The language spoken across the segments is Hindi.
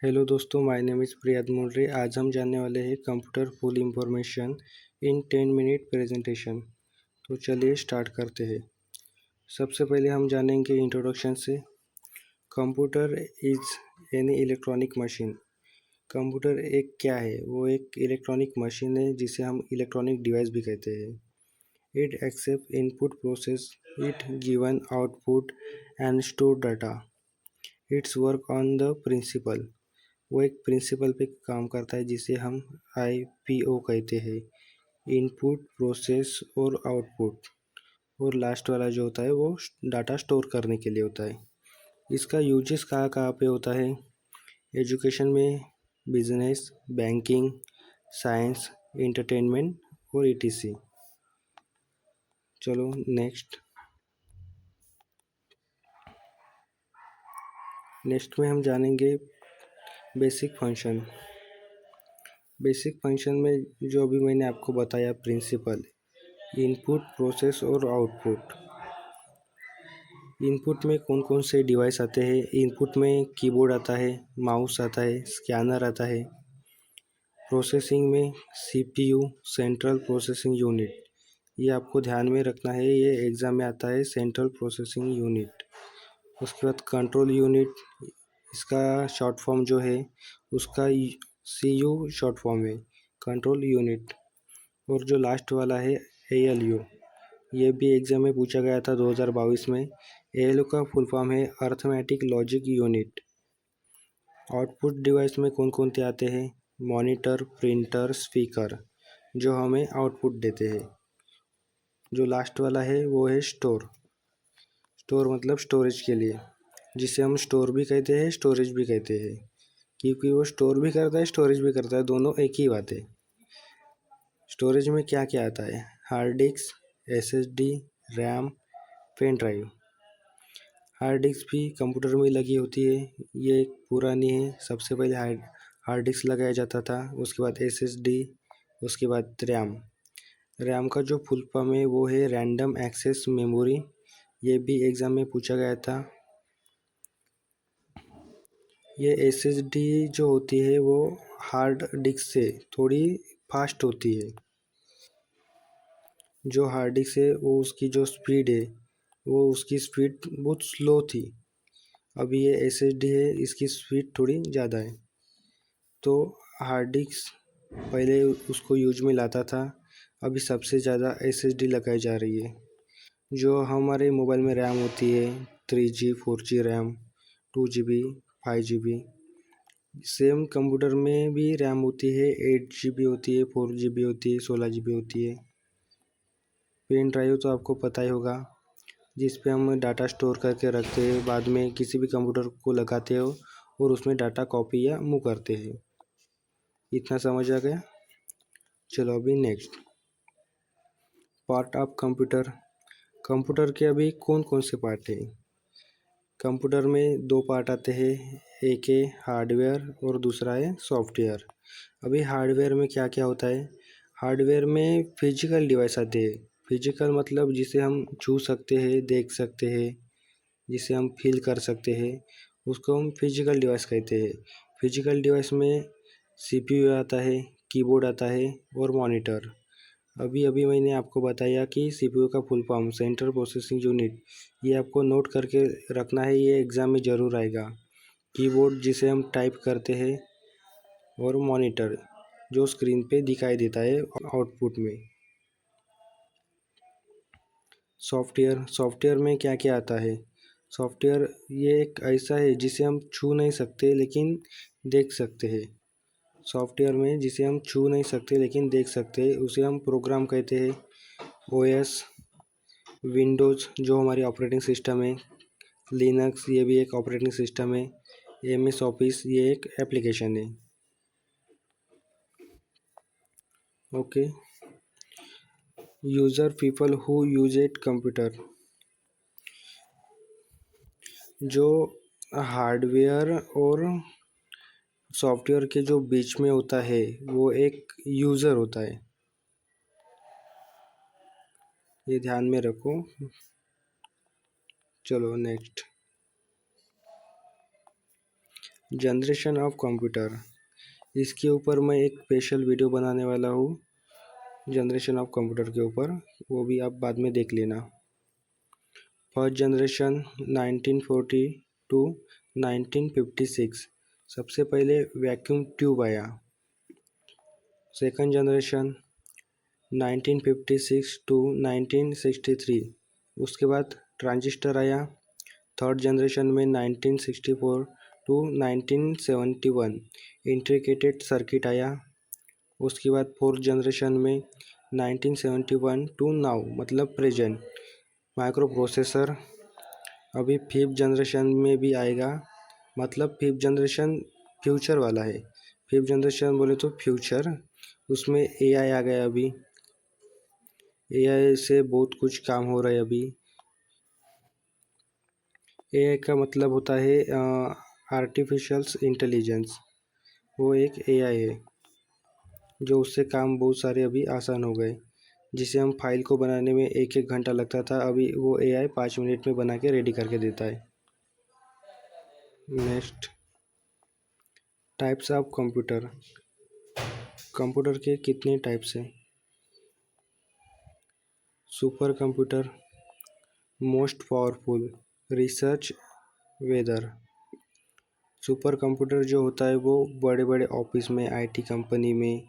हेलो दोस्तों, माय नेम इज़ प्रियाद मुर्रे। आज हम जानने वाले हैं computer full information in 10 minute presentation. तो चलिए स्टार्ट करते हैं। सबसे पहले हम जानेंगे इंट्रोडक्शन से। Computer is any electronic machine. Computer एक क्या है? वो एक इलेक्ट्रॉनिक मशीन है जिसे हम इलेक्ट्रॉनिक डिवाइस भी कहते हैं। It accept input process, it given output and store data. It's work on the principle. वो एक प्रिंसिपल पे काम करता है जिसे हम IPO कहते हैं, इनपुट प्रोसेस और आउटपुट। और लास्ट वाला जो होता है वो डाटा स्टोर करने के लिए होता है। इसका यूजेस कहाँ कहाँ पे होता है? एजुकेशन में, बिजनेस, बैंकिंग, साइंस, इंटरटेनमेंट और ETC। चलो नेक्स्ट में हम जानेंगे बेसिक फंक्शन। बेसिक फंक्शन में जो अभी मैंने आपको बताया प्रिंसिपल, इनपुट, प्रोसेस और आउटपुट। इनपुट में कौन कौन से डिवाइस आते हैं? इनपुट में कीबोर्ड आता है, माउस आता है, स्कैनर आता है। प्रोसेसिंग में CPU, सेंट्रल प्रोसेसिंग यूनिट। ये आपको ध्यान में रखना है, ये एग्ज़ाम में आता है, सेंट्रल प्रोसेसिंग यूनिट। उसके बाद कंट्रोल यूनिट, इसका शॉर्ट फॉर्म जो है उसका CU शॉर्ट फॉर्म है, कंट्रोल यूनिट। और जो लास्ट वाला है ALU, ये भी एग्ज़ाम में पूछा गया था 2022 में। ALU का फुल फॉर्म है arithmetic logic unit. Output device में कौन कौन से आते हैं? मॉनिटर, प्रिंटर, स्पीकर, जो हमें आउटपुट देते हैं। जो लास्ट वाला है वो है स्टोर। स्टोर मतलब स्टोरेज के लिए, जिसे हम स्टोर भी कहते हैं, स्टोरेज भी कहते हैं, क्योंकि वो स्टोर भी करता है, स्टोरेज भी करता है, दोनों एक ही बात है। स्टोरेज में क्या क्या आता है? Hard disk, SSD, RAM, pen drive. Hard disk भी कंप्यूटर में लगी होती है, ये एक पुरानी है। सबसे पहले हार्ड डिस्क लगाया जाता था, उसके बाद SSD, उसके बाद रैम। रैम का जो फुल फॉर्म है वो है रैंडम एक्सेस मेमोरी। ये भी एग्ज़ाम में पूछा गया था। ये SSD जो होती है वो हार्ड डिस्क से थोड़ी फास्ट होती है। जो हार्ड डिस्क है वो उसकी जो स्पीड है वो उसकी स्पीड बहुत स्लो थी। अभी ये SSD है, इसकी स्पीड थोड़ी ज़्यादा है। तो हार्ड डिस्क पहले उसको यूज में लाता था, अभी सबसे ज़्यादा SSD लगाई जा रही है। जो हमारे मोबाइल में रैम होती है 3G 4G RAM, 2GB 5GB। Same computer में भी रैम होती है, 8GB होती है, 4GB होती है, 16GB होती है। पेन ड्राइव तो आपको पता ही होगा, जिस पे हम डाटा स्टोर करके रखते हैं, बाद में किसी भी कंप्यूटर को लगाते हो और उसमें डाटा कॉपी या मूव करते हैं। इतना समझ आ गया? चलो अभी next part of computer. Computer के अभी कौन कौन से पार्ट हैं? कंप्यूटर में दो पार्ट आते हैं, एक है हार्डवेयर और दूसरा है सॉफ्टवेयर। अभी हार्डवेयर में क्या क्या होता है? हार्डवेयर में फिजिकल डिवाइस आते हैं। फिजिकल मतलब जिसे हम छू सकते हैं, देख सकते हैं, जिसे हम फील कर सकते हैं, उसको हम फिजिकल डिवाइस कहते हैं। फिजिकल डिवाइस में CPU आता है, कीबोर्ड आता है और मॉनिटर। अभी अभी मैंने आपको बताया कि CPU का full form central processing unit, ये आपको नोट करके रखना है, ये एग्ज़ाम में ज़रूर आएगा। कीबोर्ड जिसे हम टाइप करते हैं और मॉनिटर जो स्क्रीन पे दिखाई देता है आउटपुट में। सॉफ्टवेयर में क्या क्या आता है? सॉफ्टवेयर ये एक ऐसा है जिसे हम छू नहीं सकते लेकिन देख सकते हैं। सॉफ्टवेयर में जिसे हम छू नहीं सकते लेकिन देख सकते हैं उसे हम प्रोग्राम कहते हैं। OS, विंडोज़ जो हमारी ऑपरेटिंग सिस्टम है, लिनक्स ये भी एक ऑपरेटिंग सिस्टम है, MS ऑफिस ये एक एप्लीकेशन है। Okay, user people who use it computer. जो हार्डवेयर और सॉफ्टवेयर के जो बीच में होता है वो एक यूज़र होता है, ये ध्यान में रखो। चलो नेक्स्ट, जनरेशन ऑफ कंप्यूटर, इसके ऊपर मैं एक स्पेशल वीडियो बनाने वाला हूँ जनरेशन ऑफ कंप्यूटर के ऊपर, वो भी आप बाद में देख लेना। फर्स्ट जनरेशन 1940 टू 1956, सबसे पहले वैक्यूम ट्यूब आया। सेकंड जनरेशन 1956 टू 1963, उसके बाद ट्रांजिस्टर आया। थर्ड जनरेशन में 1964 टू 1971 इंट्रिकेटेड सर्किट आया। उसके बाद फोर्थ जनरेशन में 1971 टू नाउ मतलब प्रेजेंट माइक्रो प्रोसेसर। अभी फिफ्थ जनरेशन में भी आएगा, मतलब फिफ्थ जनरेशन फ्यूचर वाला है। फिफ्थ जनरेशन बोले तो फ्यूचर, उसमें एआई आ गया। अभी एआई से बहुत कुछ काम हो रहा है अभी। एआई का मतलब होता है आर्टिफिशियल इंटेलिजेंस, वो एक एआई है जो उससे काम बहुत सारे अभी आसान हो गए। जिसे हम फाइल को बनाने में 1-1 घंटा लगता था, अभी वो एआई 5 मिनट में बना के रेडी करके देता है। Next, types of computer. Computer के कितने टाइप्स हैं? Super computer, most powerful, research, weather. Super computer जो होता है वो बड़े बड़े ऑफिस में, आईटी कंपनी में,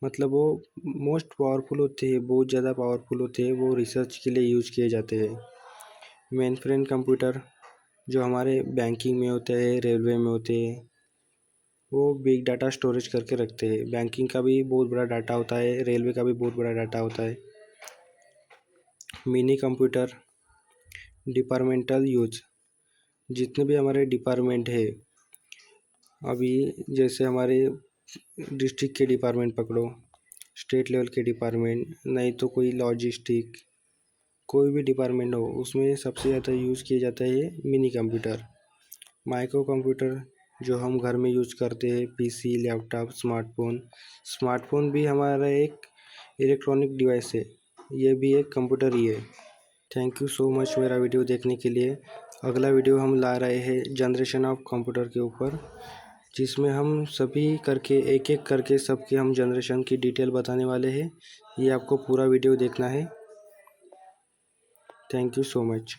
मतलब वो मोस्ट पावरफुल होते हैं, बहुत ज़्यादा पावरफुल होते हैं, वो रिसर्च के लिए यूज किए जाते हैं। मेन फ्रेम कंप्यूटर जो हमारे बैंकिंग में होते हैं, रेलवे में होते हैं, वो बिग डाटा स्टोरेज करके रखते हैं। बैंकिंग का भी बहुत बड़ा डाटा होता है, रेलवे का भी बहुत बड़ा डाटा होता है। मिनी कंप्यूटर, डिपार्टमेंटल यूज, जितने भी हमारे डिपार्टमेंट है, अभी जैसे हमारे डिस्ट्रिक्ट के डिपार्टमेंट पकड़ो, स्टेट लेवल के डिपार्टमेंट, नहीं तो कोई लॉजिस्टिक, कोई भी डिपार्टमेंट हो, उसमें सबसे ज़्यादा यूज़ किया जाता है मिनी कंप्यूटर। माइक्रो कंप्यूटर जो हम घर में यूज करते हैं, पीसी, लैपटॉप, स्मार्टफोन। स्मार्टफोन भी हमारा एक इलेक्ट्रॉनिक डिवाइस है, ये भी एक कंप्यूटर ही है। थैंक यू सो मच मेरा वीडियो देखने के लिए। अगला वीडियो हम ला रहे हैं जनरेशन ऑफ कंप्यूटर के ऊपर, जिसमें हम सभी करके एक एक करके सबके हम जनरेशन की डिटेल बताने वाले हैं। ये आपको पूरा वीडियो देखना है। Thank you so much.